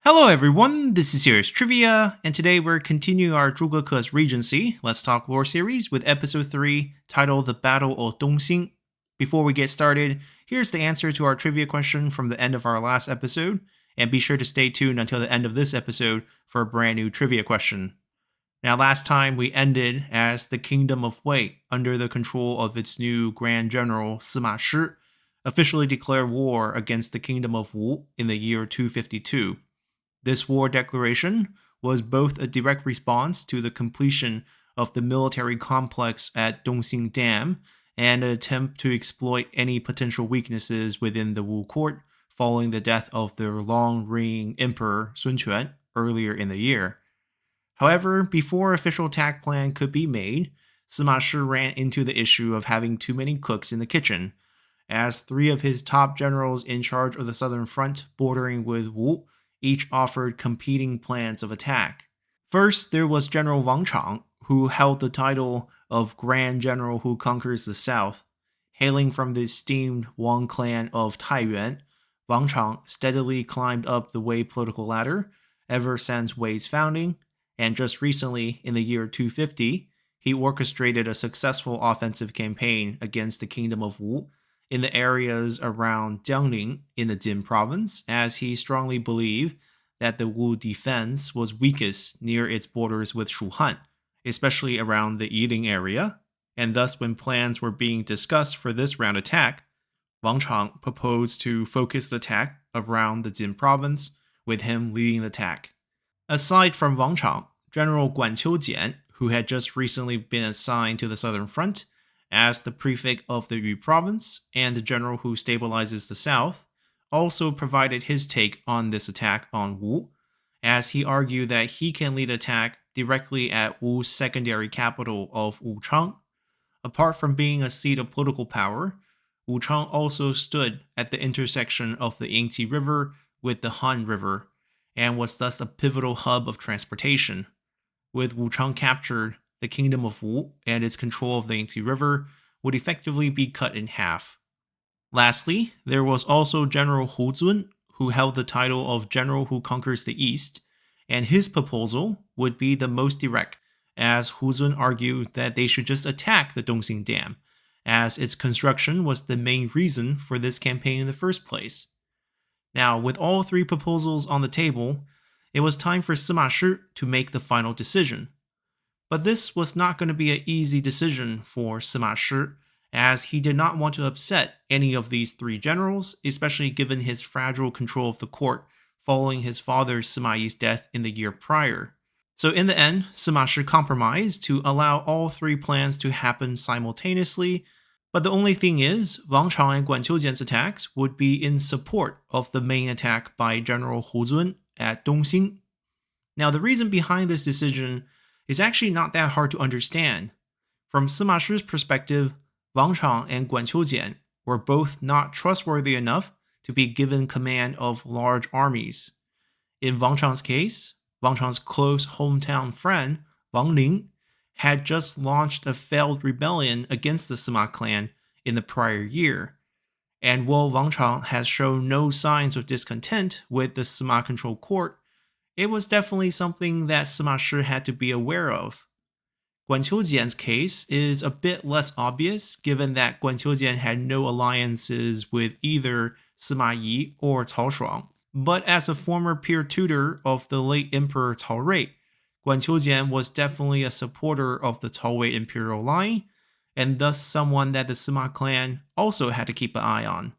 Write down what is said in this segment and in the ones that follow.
Hello everyone, this is Serious Trivia, and today we're continuing our Zhuge's Regency Let's Talk Lore series with episode 3, titled The Battle of Dongxing. Before we get started, here's the answer to our trivia question from the end of our last episode, and be sure to stay tuned until the end of this episode for a brand new trivia question. Now last time we ended as the Kingdom of Wei, under the control of its new Grand General Sima Shi, officially declared war against the Kingdom of Wu in the year 252. This war declaration was both a direct response to the completion of the military complex at Dongxing Dam and an attempt to exploit any potential weaknesses within the Wu court following the death of their long-reigning emperor Sun Quan earlier in the year. However, before official attack plan could be made, Sima Shi ran into the issue of having too many cooks in the kitchen, as three of his top generals in charge of the southern front bordering with Wu each offered competing plans of attack. First, there was General Wang Chang, who held the title of Grand General who conquers the south. Hailing from the esteemed Wang clan of Taiyuan, Wang Chang steadily climbed up the Wei political ladder ever since Wei's founding, and just recently, in the year 250, he orchestrated a successful offensive campaign against the Kingdom of Wu in the areas around Jiangling in the Jin province, as he strongly believed that the Wu defense was weakest near its borders with Shuhan, especially around the Yiling area, and thus when plans were being discussed for this round attack, Wang Chang proposed to focus the attack around the Jin province, with him leading the attack. Aside from Wang Chang, General Guan Qiujian, who had just recently been assigned to the southern front, as the prefect of the Yu province and the general who stabilizes the south, also provided his take on this attack on Wu, as he argued that he can lead attack directly at Wu's secondary capital of Wuchang. Apart from being a seat of political power, Wuchang also stood at the intersection of the Yangtze River with the Han River, and was thus a pivotal hub of transportation. With Wuchang captured, the Kingdom of Wu and its control of the Yangtze River would effectively be cut in half. Lastly, there was also General Hu Zun, who held the title of General who conquers the East, and his proposal would be the most direct, as Hu Zun argued that they should just attack the Dongxing Dam, as its construction was the main reason for this campaign in the first place. Now, with all three proposals on the table, it was time for Sima Shi to make the final decision. But this was not going to be an easy decision for Sima Shi, as he did not want to upset any of these three generals, especially given his fragile control of the court following his father Sima Yi's death in the year prior. So in the end, Sima Shi compromised to allow all three plans to happen simultaneously, but the only thing is, Wang Chang and Guan Qiujian's attacks would be in support of the main attack by General Hu Zun at Dongxing. Now, the reason behind this decision is actually not that hard to understand. From Sima Shi's perspective, Wang Chang and Guan Qiujian were both not trustworthy enough to be given command of large armies. In Wang Chang's case, Wang Chang's close hometown friend, Wang Ling, had just launched a failed rebellion against the Sima clan in the prior year. And while Wang Chang has shown no signs of discontent with the Sima-controlled court, it was definitely something that Sima Shi had to be aware of. Guan Qiujian's case is a bit less obvious, given that Guan Qiujian had no alliances with either Sima Yi or Cao Shuang. But as a former peer tutor of the late Emperor Cao Rui, Guan Qiujian was definitely a supporter of the Cao Wei imperial line, and thus someone that the Sima clan also had to keep an eye on.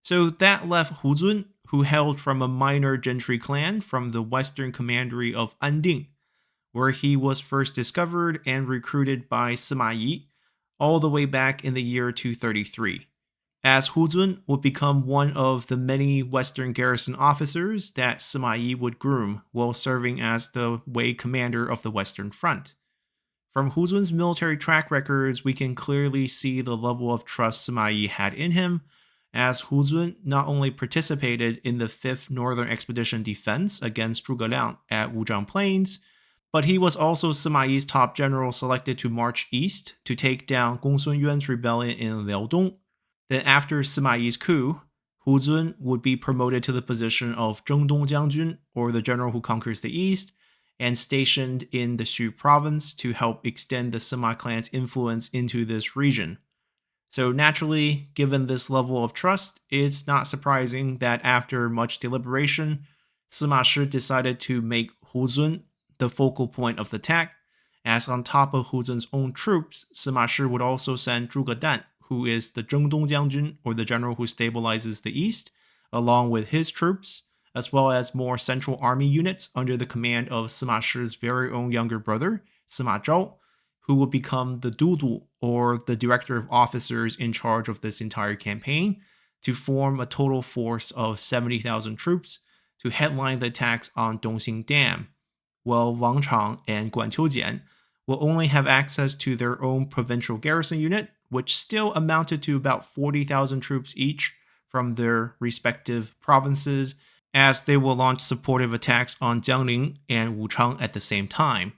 So that left Hu Zun, who hailed from a minor gentry clan from the western commandery of Anding, where he was first discovered and recruited by Sima Yi all the way back in the year 233, as Hu Zun would become one of the many western garrison officers that Sima Yi would groom while serving as the Wei commander of the Western Front. From Hu Zun's military track records, we can clearly see the level of trust Sima Yi had in him, as Hu Zun not only participated in the 5th Northern Expedition defense against Zhuge Liang at Wuzhang Plains, but he was also Sima Yi's top general selected to march east to take down Gongsun Yuan's rebellion in Liaodong. Then after Sima Yi's coup, Hu Zun would be promoted to the position of Zhengdong Jiangjun, or the general who conquers the east, and stationed in the Xu province to help extend the Sima clan's influence into this region. So, naturally, given this level of trust, it's not surprising that after much deliberation, Sima Shi decided to make Hu Zun the focal point of the attack, as on top of Hu Zun's own troops, Sima Shi would also send Zhuge Dan, who is the Zhengdong Jiangjun, or the general who stabilizes the east, along with his troops, as well as more central army units under the command of Sima Shi's very own younger brother, Sima Zhao, who would become the Dudu, or the director of officers in charge of this entire campaign, to form a total force of 70,000 troops to headline the attacks on Dongxing Dam, while Wang Chang and Guan Qiujian will only have access to their own provincial garrison unit, which still amounted to about 40,000 troops each from their respective provinces, as they will launch supportive attacks on Jiangling and Wuchang at the same time.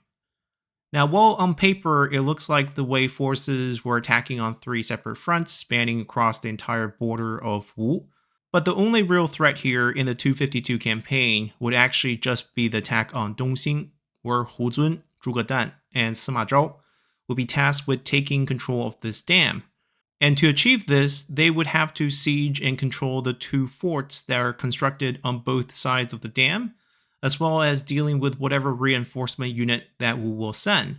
Now, while on paper it looks like the Wei forces were attacking on three separate fronts spanning across the entire border of Wu, but the only real threat here in the 252 campaign would actually just be the attack on Dongxing, where Hu Zun, Zhuge Dan, and Sima Zhao would be tasked with taking control of this dam. And to achieve this, they would have to siege and control the two forts that are constructed on both sides of the dam, as well as dealing with whatever reinforcement unit that Wu will send.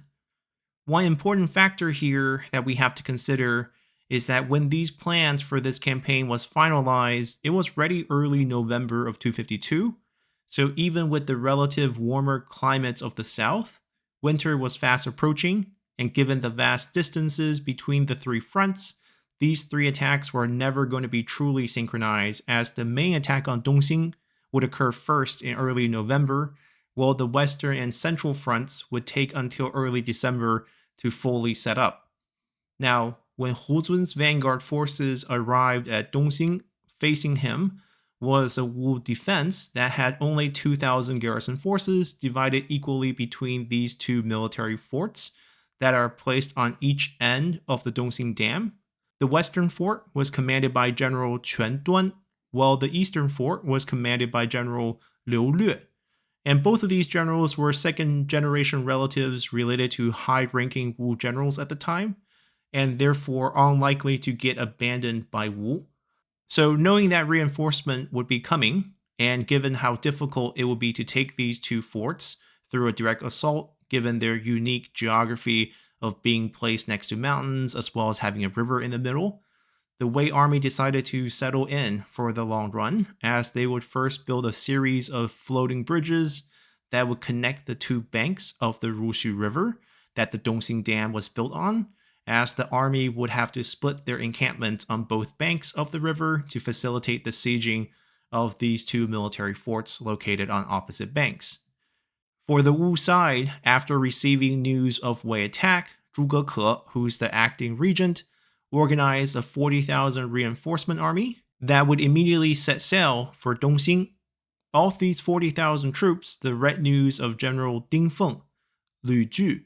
One important factor here that we have to consider is that when these plans for this campaign was finalized, it was ready early November of 252. So even with the relative warmer climates of the south, winter was fast approaching, and given the vast distances between the three fronts, these three attacks were never going to be truly synchronized, as the main attack on Dongxing would occur first in early November, while the western and central fronts would take until early December to fully set up. Now, when Hu Zun's vanguard forces arrived at Dongxing, facing him was a Wu defense that had only 2,000 garrison forces divided equally between these two military forts that are placed on each end of the Dongxing Dam. The western fort was commanded by General Quan Duan, while the eastern fort was commanded by General Liu Lue. And both of these generals were second-generation relatives related to high-ranking Wu generals at the time, and therefore unlikely to get abandoned by Wu. So knowing that reinforcement would be coming, and given how difficult it would be to take these two forts through a direct assault, given their unique geography of being placed next to mountains as well as having a river in the middle, the Wei army decided to settle in for the long run, as they would first build a series of floating bridges that would connect the two banks of the Rushu River that the Dongxing Dam was built on, as the army would have to split their encampment on both banks of the river to facilitate the sieging of these two military forts located on opposite banks. For the Wu side, after receiving news of Wei attack, Zhuge Ke, who's the acting regent, organized a 40,000 reinforcement army that would immediately set sail for Dongxing. Of these 40,000 troops, the retinues of General Ding Feng, Lu Ju,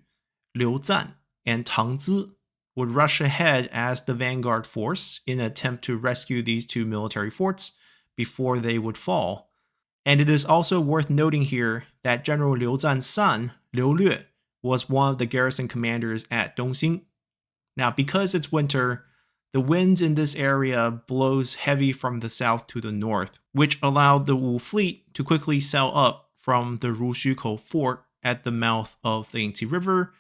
Liu Zan, and Tang Zi would rush ahead as the vanguard force in an attempt to rescue these two military forts before they would fall. And it is also worth noting here that General Liu Zan's son, Liu Lue, was one of the garrison commanders at Dongxing. Now, because it's winter, the wind in this area blows heavy from the south to the north, which allowed the Wu fleet to quickly sail up from the Rushukou fort at the mouth of the Yangtze River,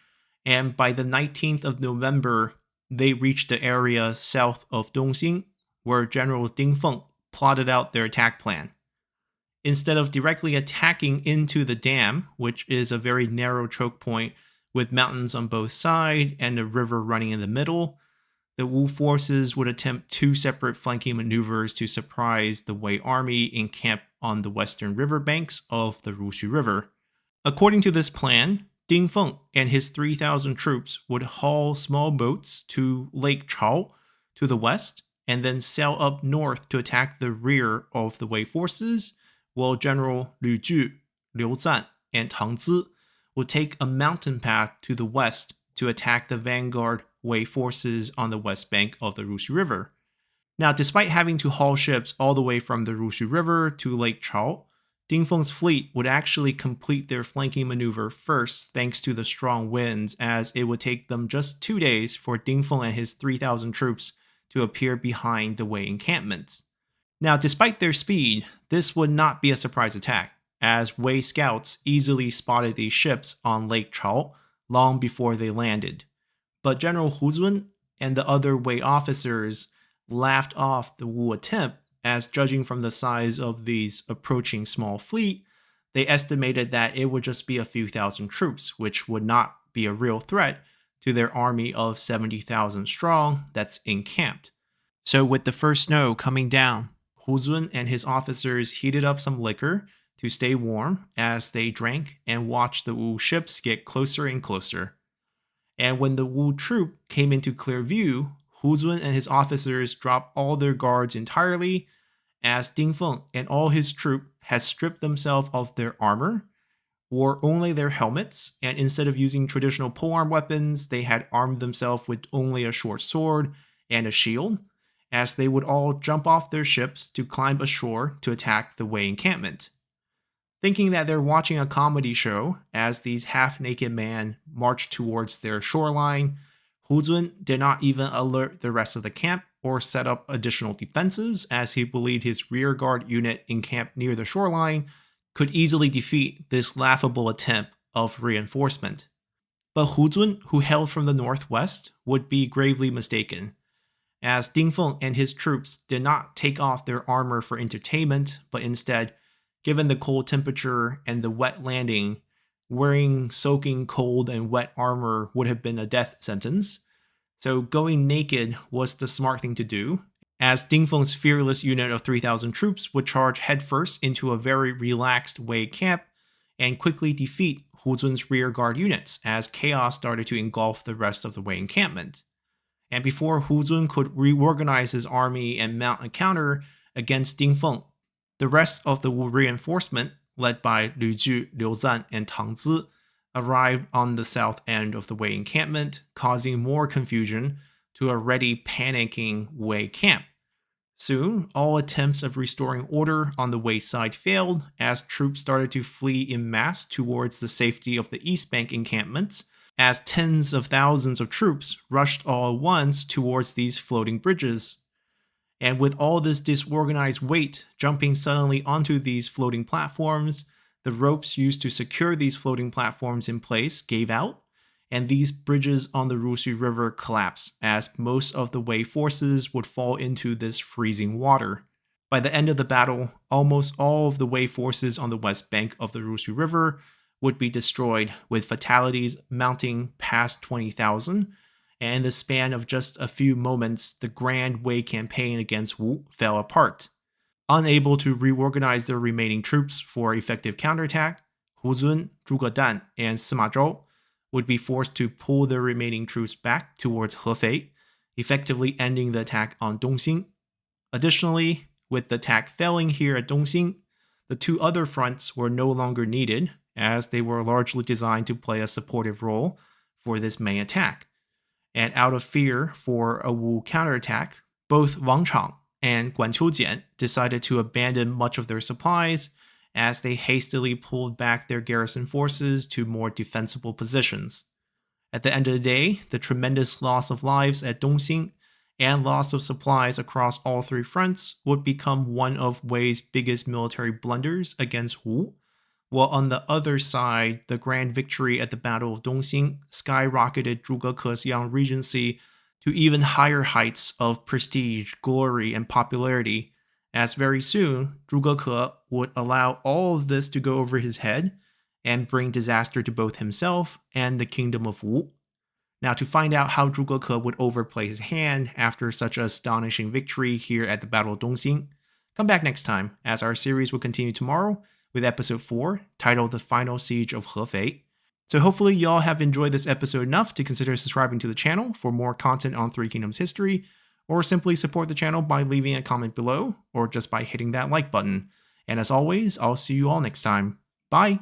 and by the 19th of November, they reached the area south of Dongxing, where General Ding Feng plotted out their attack plan. Instead of directly attacking into the dam, which is a very narrow choke point with mountains on both sides and a river running in the middle, the Wu forces would attempt two separate flanking maneuvers to surprise the Wei army encamped on the western river banks of the Rushu River. According to this plan, Ding Feng and his 3,000 troops would haul small boats to Lake Chao to the west and then sail up north to attack the rear of the Wei forces, while General Lu Ju, Liu Zan, and Tang Zi would take a mountain path to the west to attack the vanguard Wei forces on the west bank of the Rushu River. Now, despite having to haul ships all the way from the Rushu River to Lake Chao, Dingfeng's fleet would actually complete their flanking maneuver first thanks to the strong winds, as it would take them just 2 days for Dingfeng and his 3,000 troops to appear behind the Wei encampments. Now, despite their speed, this would not be a surprise attack, as Wei scouts easily spotted these ships on Lake Chao long before they landed. But General Hu Zun and the other Wei officers laughed off the Wu attempt, as judging from the size of these approaching small fleet, they estimated that it would just be a few thousand troops, which would not be a real threat to their army of 70,000 strong that's encamped. So with the first snow coming down, Hu Zun and his officers heated up some liquor to stay warm as they drank and watched the Wu ships get closer and closer. And when the Wu troop came into clear view, Hu Zun and his officers dropped all their guards entirely, as Dingfeng and all his troop had stripped themselves of their armor, wore only their helmets, and instead of using traditional polearm weapons, they had armed themselves with only a short sword and a shield, as they would all jump off their ships to climb ashore to attack the Wei encampment. Thinking that they're watching a comedy show as these half-naked men march towards their shoreline, Hu Zun did not even alert the rest of the camp or set up additional defenses, as he believed his rearguard unit encamped near the shoreline could easily defeat this laughable attempt of reinforcement. But Hu Zun, who hailed from the northwest, would be gravely mistaken, as Dingfeng and his troops did not take off their armor for entertainment, but instead, given the cold temperature and the wet landing, wearing soaking cold and wet armor would have been a death sentence. So going naked was the smart thing to do, as Dingfeng's fearless unit of 3,000 troops would charge headfirst into a very relaxed Wei camp and quickly defeat Hu Zun's rearguard units as chaos started to engulf the rest of the Wei encampment. And before Hu Zun could reorganize his army and mount a counter against Dingfeng, the rest of the Wu reinforcement, led by Lu Ju, Liu Zan, and Tang Zi, arrived on the south end of the Wei encampment, causing more confusion to a already panicking Wei camp. Soon, all attempts of restoring order on the Wei side failed, as troops started to flee en masse towards the safety of the East Bank encampments, as tens of thousands of troops rushed all at once towards these floating bridges. And with all this disorganized weight jumping suddenly onto these floating platforms, the ropes used to secure these floating platforms in place gave out, and these bridges on the Rushu River collapsed, as most of the Wei forces would fall into this freezing water. By the end of the battle, almost all of the Wei forces on the west bank of the Rushu River would be destroyed, with fatalities mounting past 20,000, and in the span of just a few moments, the Grand Wei campaign against Wu fell apart. Unable to reorganize their remaining troops for effective counterattack, Hu Zun, Zhuge Dan, and Sima Zhou would be forced to pull their remaining troops back towards Hefei, effectively ending the attack on Dongxing. Additionally, with the attack failing here at Dongxing, the two other fronts were no longer needed, as they were largely designed to play a supportive role for this main attack. And out of fear for a Wu counterattack, both Wang Chang and Guan Qiujian decided to abandon much of their supplies, as they hastily pulled back their garrison forces to more defensible positions. At the end of the day, the tremendous loss of lives at Dongxing and loss of supplies across all three fronts would become one of Wei's biggest military blunders against Wu, while on the other side, the grand victory at the Battle of Dongxing skyrocketed Zhuge Ke's young regency to even higher heights of prestige, glory, and popularity, as very soon, Zhuge Ke would allow all of this to go over his head and bring disaster to both himself and the kingdom of Wu. Now, to find out how Zhuge Ke would overplay his hand after such an astonishing victory here at the Battle of Dongxing, come back next time, as our series will continue tomorrow with episode 4, titled The Final Siege of Hefei. So hopefully y'all have enjoyed this episode enough to consider subscribing to the channel for more content on Three Kingdoms history, or simply support the channel by leaving a comment below, or just by hitting that like button. And as always, I'll see you all next time. Bye!